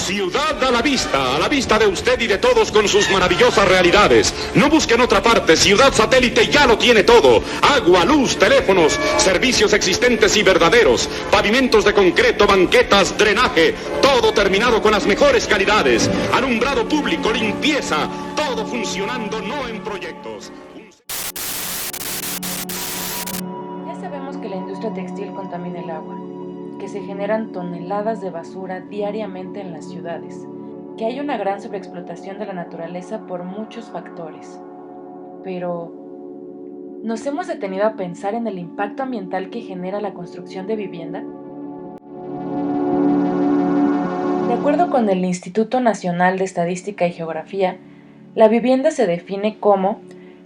Ciudad a la vista de usted y de todos con sus maravillosas realidades. No busquen otra parte, Ciudad Satélite ya lo tiene todo. Agua, luz, teléfonos, servicios existentes y verdaderos, pavimentos de concreto, banquetas, drenaje, todo terminado con las mejores calidades. Alumbrado público, limpieza, todo funcionando, no en proyectos. Ya sabemos que la industria textil contamina el agua, que se generan toneladas de basura diariamente en las ciudades, que hay una gran sobreexplotación de la naturaleza por muchos factores. Pero, ¿nos hemos detenido a pensar en el impacto ambiental que genera la construcción de vivienda? De acuerdo con el Instituto Nacional de Estadística y Geografía, la vivienda se define como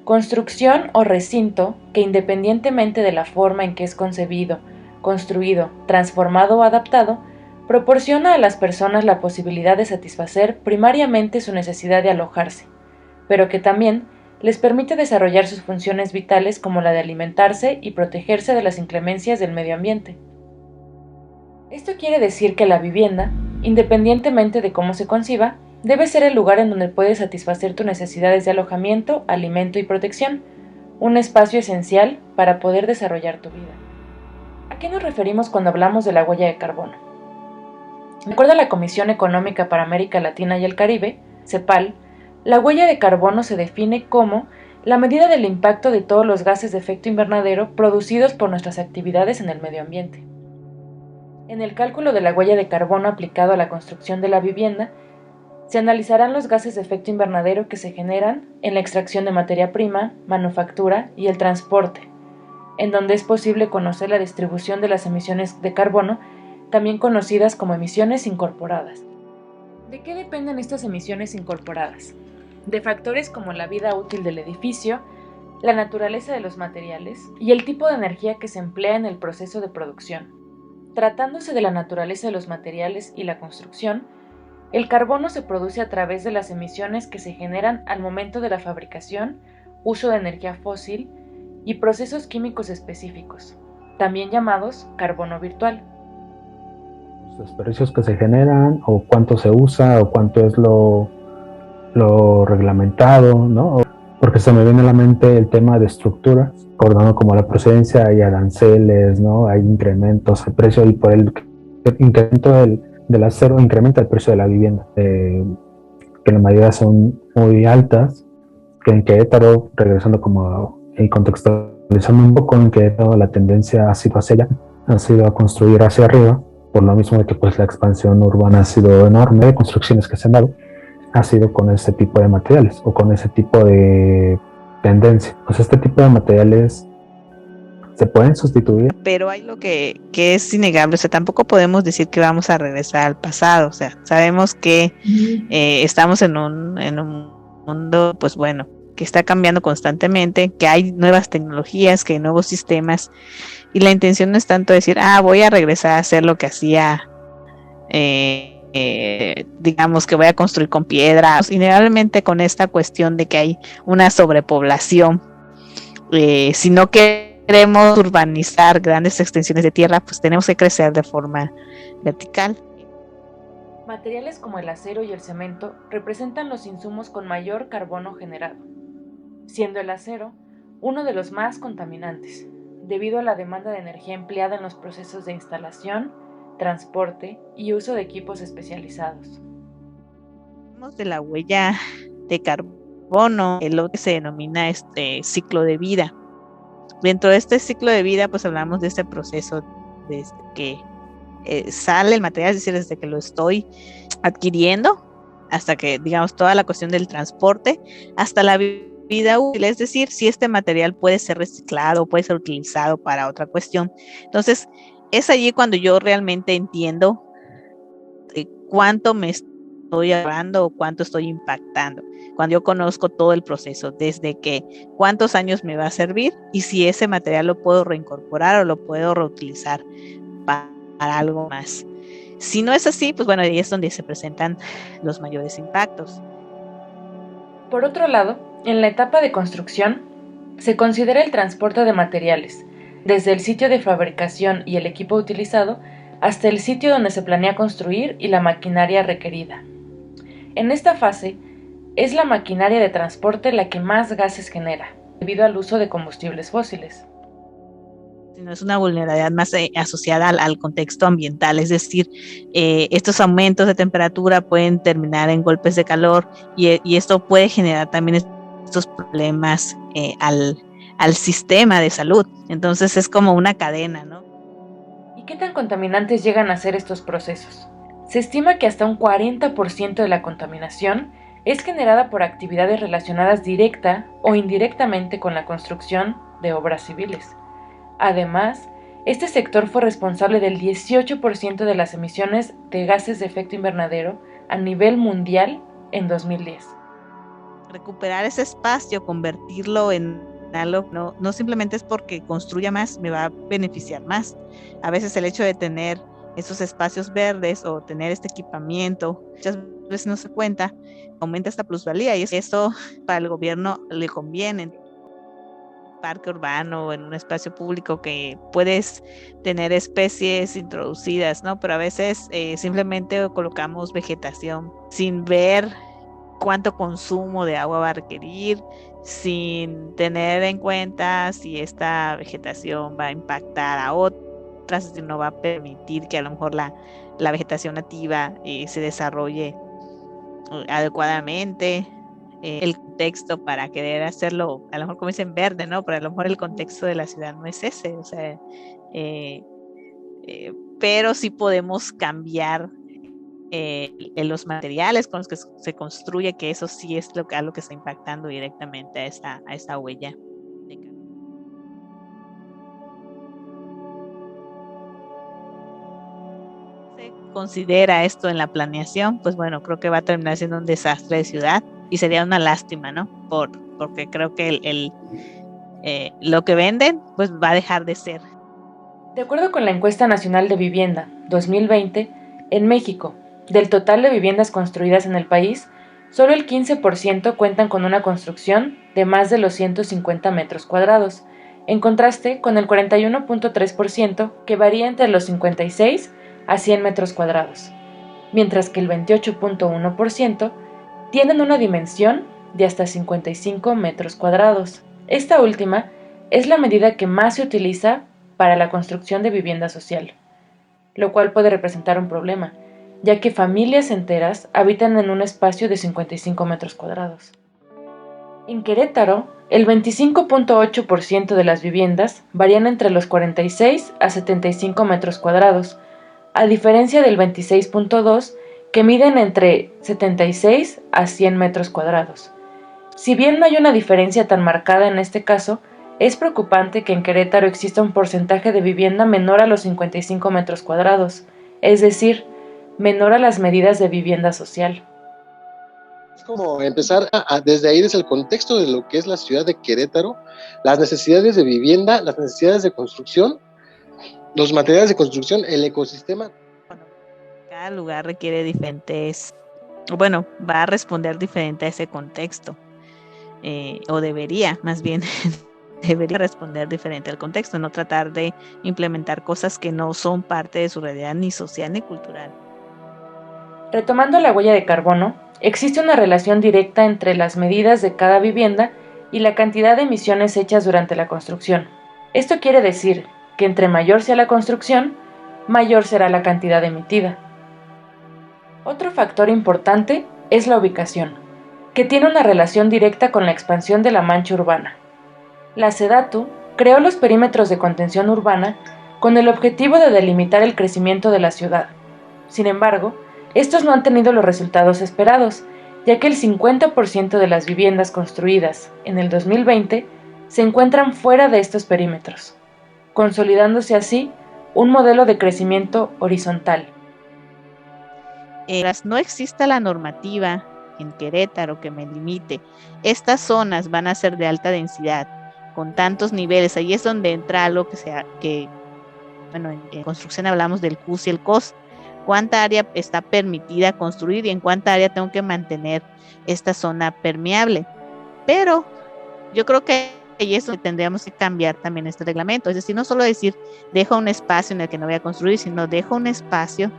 construcción o recinto que, independientemente de la forma en que es concebido, construido, transformado o adaptado, proporciona a las personas la posibilidad de satisfacer primariamente su necesidad de alojarse, pero que también les permite desarrollar sus funciones vitales como la de alimentarse y protegerse de las inclemencias del medio ambiente. Esto quiere decir que la vivienda, independientemente de cómo se conciba, debe ser el lugar en donde puedes satisfacer tus necesidades de alojamiento, alimento y protección, un espacio esencial para poder desarrollar tu vida. ¿A qué nos referimos cuando hablamos de la huella de carbono? De acuerdo a la Comisión Económica para América Latina y el Caribe, CEPAL, la huella de carbono se define como la medida del impacto de todos los gases de efecto invernadero producidos por nuestras actividades en el medio ambiente. En el cálculo de la huella de carbono aplicado a la construcción de la vivienda, se analizarán los gases de efecto invernadero que se generan en la extracción de materia prima, manufactura y el transporte, en donde es posible conocer la distribución de las emisiones de carbono, también conocidas como emisiones incorporadas. ¿De qué dependen estas emisiones incorporadas? De factores como la vida útil del edificio, la naturaleza de los materiales y el tipo de energía que se emplea en el proceso de producción. Tratándose de la naturaleza de los materiales y la construcción, el carbono se produce a través de las emisiones que se generan al momento de la fabricación, uso de energía fósil y procesos químicos específicos, también llamados carbono virtual. Los desperdicios que se generan, o cuánto se usa, o cuánto es lo reglamentado, ¿no? Porque se me viene a la mente el tema de estructuras, recordando como la procedencia, hay aranceles, ¿no? Hay incrementos al precio, y por el incremento del acero incrementa el precio de la vivienda, que la mayoría son muy altas, que en Querétaro, regresando como y contextualizando un poco, en Querétaro la tendencia ha sido hacia allá, ha sido a construir hacia arriba, por lo mismo de que pues la expansión urbana ha sido enorme, de construcciones que se han dado, ha sido con ese tipo de materiales o con ese tipo de tendencia. Pues este tipo de materiales se pueden sustituir. Pero hay lo que es innegable, o sea, tampoco podemos decir que vamos a regresar al pasado, o sea, sabemos que estamos en un mundo, pues bueno, que está cambiando constantemente, que hay nuevas tecnologías, que hay nuevos sistemas, y la intención no es tanto decir, voy a regresar a hacer lo que hacía, digamos que voy a construir con piedra, innegablemente con esta cuestión de que hay una sobrepoblación, sino que queremos urbanizar grandes extensiones de tierra, pues tenemos que crecer de forma vertical. Materiales como el acero y el cemento representan los insumos con mayor carbono generado, siendo el acero uno de los más contaminantes, debido a la demanda de energía empleada en los procesos de instalación, transporte y uso de equipos especializados. Hablamos de la huella de carbono, lo que se denomina ciclo de vida. Dentro de este ciclo de vida, pues hablamos de este proceso desde que sale el material, es decir, desde que lo estoy adquiriendo, hasta que, digamos, toda la cuestión del transporte, hasta la vida útil, es decir, si este material puede ser reciclado, puede ser utilizado para otra cuestión. Entonces, es allí cuando yo realmente entiendo cuánto me estoy ahorrando o cuánto estoy impactando. Cuando yo conozco todo el proceso, desde que cuántos años me va a servir y si ese material lo puedo reincorporar o lo puedo reutilizar para algo más. Si no es así, pues bueno, ahí es donde se presentan los mayores impactos. Por otro lado, en la etapa de construcción, se considera el transporte de materiales, desde el sitio de fabricación y el equipo utilizado, hasta el sitio donde se planea construir y la maquinaria requerida. En esta fase, es la maquinaria de transporte la que más gases genera, debido al uso de combustibles fósiles. Sino es una vulnerabilidad más asociada al contexto ambiental, es decir, estos aumentos de temperatura pueden terminar en golpes de calor y esto puede generar también estos problemas al sistema de salud. Entonces es como una cadena, ¿no? ¿Y qué tan contaminantes llegan a ser estos procesos? Se estima que hasta un 40% de la contaminación es generada por actividades relacionadas directa o indirectamente con la construcción de obras civiles. Además, este sector fue responsable del 18% de las emisiones de gases de efecto invernadero a nivel mundial en 2010. Recuperar ese espacio, convertirlo en algo, no simplemente es porque construya más, me va a beneficiar más. A veces el hecho de tener esos espacios verdes o tener este equipamiento, muchas veces no se cuenta, aumenta esta plusvalía y eso para el gobierno le conviene. Parque urbano, en un espacio público que puedes tener especies introducidas, ¿no? Pero a veces simplemente colocamos vegetación sin ver cuánto consumo de agua va a requerir, sin tener en cuenta si esta vegetación va a impactar a otras, si no va a permitir que a lo mejor la vegetación nativa se desarrolle adecuadamente. El contexto para querer hacerlo, a lo mejor como dicen verde, ¿no? Pero a lo mejor el contexto de la ciudad no es ese, o sea, pero sí podemos cambiar en los materiales con los que se construye, que eso sí es algo que está impactando directamente a esta huella. Se considera esto en la planeación, pues bueno, creo que va a terminar siendo un desastre de ciudad. Y sería una lástima, ¿no? Porque creo que lo que venden, pues va a dejar de ser. De acuerdo con la Encuesta Nacional de Vivienda 2020, en México, del total de viviendas construidas en el país, solo el 15% cuentan con una construcción de más de los 150 metros cuadrados, en contraste con el 41.3% que varía entre los 56 a 100 metros cuadrados, mientras que el 28.1% tienen una dimensión de hasta 55 metros cuadrados. Esta última es la medida que más se utiliza para la construcción de vivienda social, lo cual puede representar un problema, ya que familias enteras habitan en un espacio de 55 metros cuadrados. En Querétaro, el 25.8% de las viviendas varían entre los 46 a 75 metros cuadrados, a diferencia del 26.2% que miden entre 76 a 100 metros cuadrados. Si bien no hay una diferencia tan marcada en este caso, es preocupante que en Querétaro exista un porcentaje de vivienda menor a los 55 metros cuadrados, es decir, menor a las medidas de vivienda social. Es como empezar desde ahí, desde el contexto de lo que es la ciudad de Querétaro, las necesidades de vivienda, las necesidades de construcción, los materiales de construcción, el ecosistema. Cada lugar requiere diferentes, bueno, va a responder diferente a ese contexto, o debería, más bien, debería responder diferente al contexto, no tratar de implementar cosas que no son parte de su realidad ni social ni cultural. Retomando la huella de carbono, existe una relación directa entre las medidas de cada vivienda y la cantidad de emisiones hechas durante la construcción. Esto quiere decir que entre mayor sea la construcción, mayor será la cantidad emitida. Otro factor importante es la ubicación, que tiene una relación directa con la expansión de la mancha urbana. La SEDATU creó los perímetros de contención urbana con el objetivo de delimitar el crecimiento de la ciudad. Sin embargo, estos no han tenido los resultados esperados, ya que el 50% de las viviendas construidas en el 2020 se encuentran fuera de estos perímetros, consolidándose así un modelo de crecimiento horizontal. No exista la normativa en Querétaro que me limite. Estas zonas van a ser de alta densidad, con tantos niveles. Ahí es donde entra algo bueno, en construcción hablamos del CUS y el COS. ¿Cuánta área está permitida construir y en cuánta área tengo que mantener esta zona permeable? Pero yo creo que y eso tendríamos que cambiar también este reglamento. Es decir, no solo decir, dejo un espacio en el que no voy a construir, sino dejo un espacio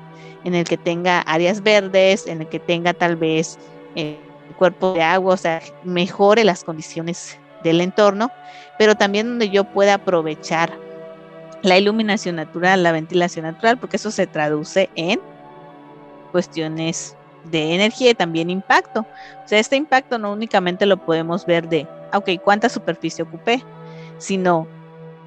en el que tenga áreas verdes, en el que tenga tal vez cuerpo de agua, o sea, mejore las condiciones del entorno, pero también donde yo pueda aprovechar la iluminación natural, la ventilación natural, porque eso se traduce en cuestiones de energía y también impacto. O sea, este impacto no únicamente lo podemos ver de, ok, ¿cuánta superficie ocupé? Sino,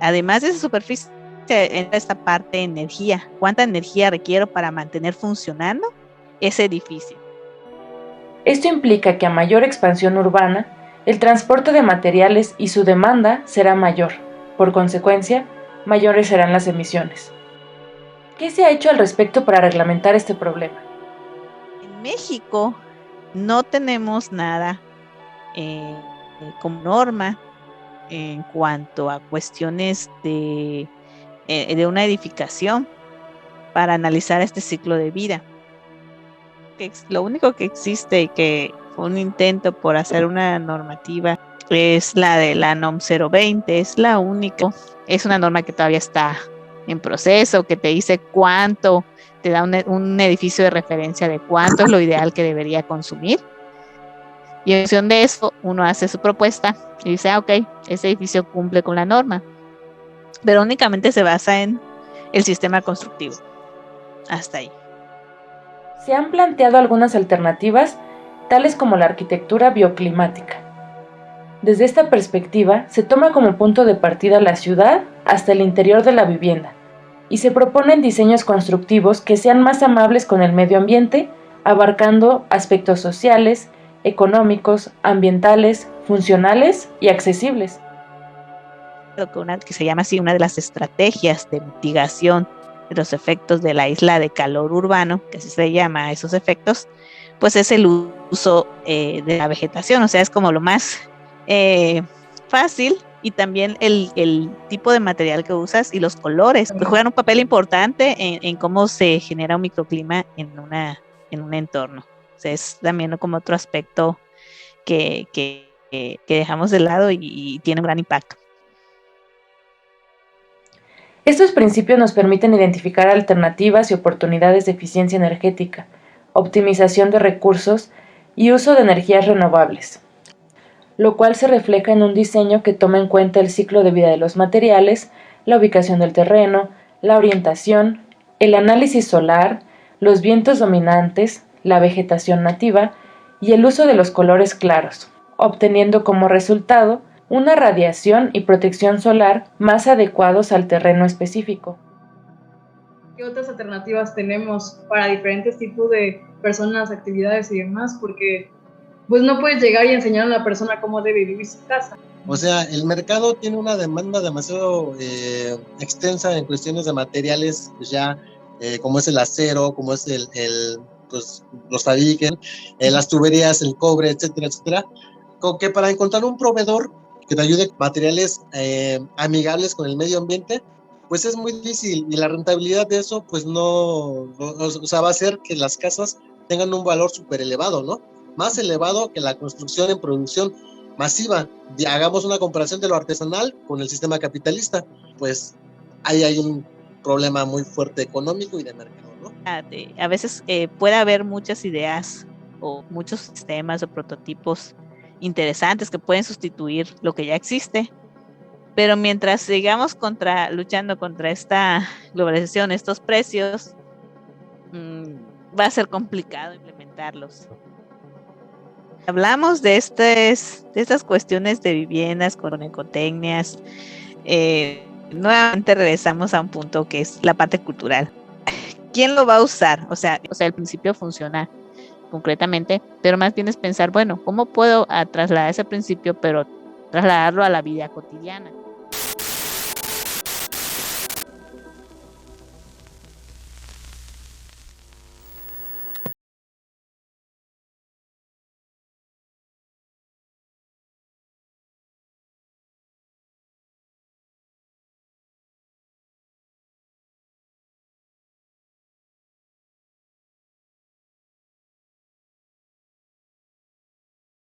además de esa superficie, entra esta parte de energía. ¿Cuánta energía requiero para mantener funcionando ese edificio? Esto implica que a mayor expansión urbana, el transporte de materiales y su demanda será mayor. Por consecuencia, mayores serán las emisiones. ¿Qué se ha hecho al respecto para reglamentar este problema? En México no tenemos nada como norma en cuanto a cuestiones de una edificación para analizar este ciclo de vida. Lo único que existe y que fue un intento por hacer una normativa es la de la NOM 020, es la única, es una norma que todavía está en proceso, que te dice cuánto, te da un edificio de referencia de cuánto es lo ideal que debería consumir. Y en función de eso, uno hace su propuesta y dice, ok, ese edificio cumple con la norma, pero únicamente se basa en el sistema constructivo. Hasta ahí. Se han planteado algunas alternativas, tales como la arquitectura bioclimática. Desde esta perspectiva, se toma como punto de partida la ciudad hasta el interior de la vivienda, y se proponen diseños constructivos que sean más amables con el medio ambiente, abarcando aspectos sociales, económicos, ambientales, funcionales y accesibles. Que se llama así una de las estrategias de mitigación de los efectos de la isla de calor urbano, que así se llama a esos efectos, pues es el uso de la vegetación, o sea, es como lo más fácil, y también el tipo de material que usas y los colores, que juegan un papel importante en cómo se genera un microclima en un entorno. O sea, es también como otro aspecto que dejamos de lado y tiene un gran impacto. Estos principios nos permiten identificar alternativas y oportunidades de eficiencia energética, optimización de recursos y uso de energías renovables, lo cual se refleja en un diseño que toma en cuenta el ciclo de vida de los materiales, la ubicación del terreno, la orientación, el análisis solar, los vientos dominantes, la vegetación nativa y el uso de los colores claros, obteniendo como resultado una radiación y protección solar más adecuados al terreno específico. ¿Qué otras alternativas tenemos para diferentes tipos de personas, actividades y demás? Porque pues no puedes llegar y enseñar a una persona cómo debe vivir su casa. O sea, el mercado tiene una demanda demasiado extensa en cuestiones de materiales, pues ya como es el acero, como es pues los fabriquen, las tuberías, el cobre, etcétera, etcétera, con que para encontrar un proveedor que te ayude materiales amigables con el medio ambiente, pues es muy difícil, y la rentabilidad de eso, pues no, o sea, va a hacer que las casas tengan un valor súper elevado, ¿no? Más elevado que la construcción en producción masiva. Hagamos una comparación de lo artesanal con el sistema capitalista, pues ahí hay un problema muy fuerte económico y de mercado, ¿no? A veces puede haber muchas ideas o muchos sistemas o prototipos interesantes que pueden sustituir lo que ya existe, pero mientras sigamos luchando contra esta globalización, estos precios, va a ser complicado implementarlos. Hablamos de estas cuestiones de viviendas con ecotecnias. Nuevamente regresamos a un punto que es la parte cultural. ¿Quién lo va a usar? O sea, el principio funciona concretamente, pero más bien es pensar, bueno, ¿cómo puedo trasladar ese principio, pero trasladarlo a la vida cotidiana?